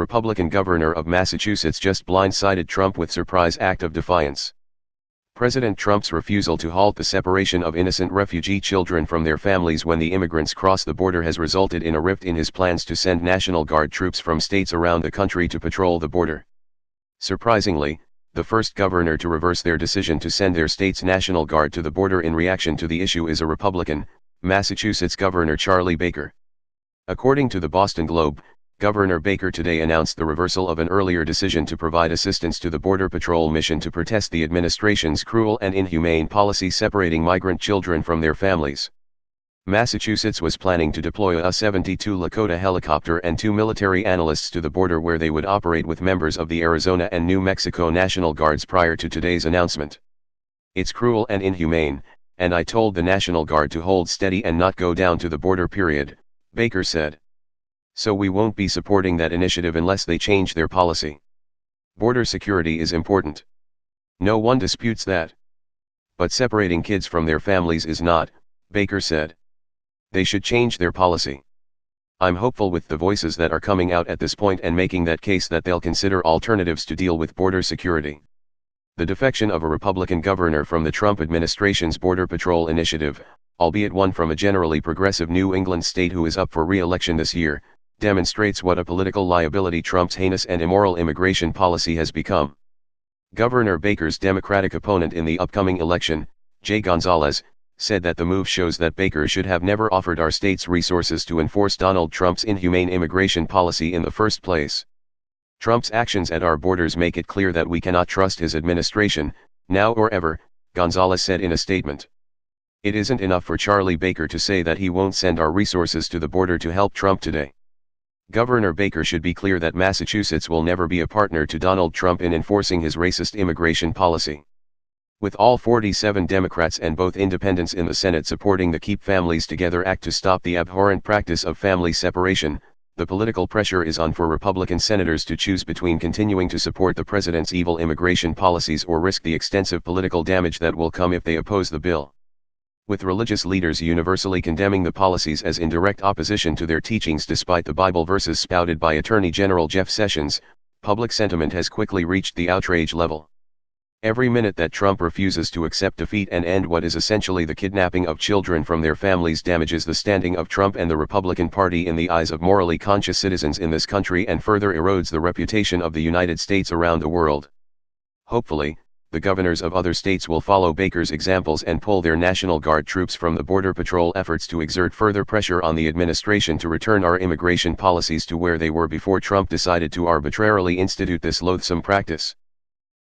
Republican governor of Massachusetts just blindsided Trump with surprise act of defiance. President Trump's refusal to halt the separation of innocent refugee children from their families when the immigrants cross the border has resulted in a rift in his plans to send National Guard troops from states around the country to patrol the border. Surprisingly, the first governor to reverse their decision to send their state's National Guard to the border in reaction to the issue is a Republican, Massachusetts Governor Charlie Baker. According to the Boston Globe, Governor Baker today announced the reversal of an earlier decision to provide assistance to the Border Patrol mission to protest the administration's cruel and inhumane policy separating migrant children from their families. Massachusetts was planning to deploy a 72 Lakota helicopter and 2 military analysts to the border where they would operate with members of the Arizona and New Mexico National Guards prior to today's announcement. "It's cruel and inhumane, and I told the National Guard to hold steady and not go down to the border period," Baker said. "So we won't be supporting that initiative unless they change their policy. Border security is important. No one disputes that. But separating kids from their families is not," Baker said. "They should change their policy. I'm hopeful with the voices that are coming out at this point and making that case that they'll consider alternatives to deal with border security." The defection of a Republican governor from the Trump administration's Border Patrol initiative, albeit one from a generally progressive New England state who is up for re-election this year, demonstrates what a political liability Trump's heinous and immoral immigration policy has become. Governor Baker's Democratic opponent in the upcoming election, Jay Gonzalez, said that the move shows that Baker should have never offered our states resources to enforce Donald Trump's inhumane immigration policy in the first place. "Trump's actions at our borders make it clear that we cannot trust his administration, now or ever," Gonzalez said in a statement. "It isn't enough for Charlie Baker to say that he won't send our resources to the border to help Trump today. Governor Baker should be clear that Massachusetts will never be a partner to Donald Trump in enforcing his racist immigration policy." With all 47 Democrats and both independents in the Senate supporting the Keep Families Together Act to stop the abhorrent practice of family separation, the political pressure is on for Republican senators to choose between continuing to support the president's evil immigration policies or risk the extensive political damage that will come if they oppose the bill. With religious leaders universally condemning the policies as in direct opposition to their teachings despite the Bible verses spouted by Attorney General Jeff Sessions, public sentiment has quickly reached the outrage level. Every minute that Trump refuses to accept defeat and end what is essentially the kidnapping of children from their families damages the standing of Trump and the Republican Party in the eyes of morally conscious citizens in this country and further erodes the reputation of the United States around the world. Hopefully, the governors of other states will follow Baker's examples and pull their National Guard troops from the Border Patrol efforts to exert further pressure on the administration to return our immigration policies to where they were before Trump decided to arbitrarily institute this loathsome practice.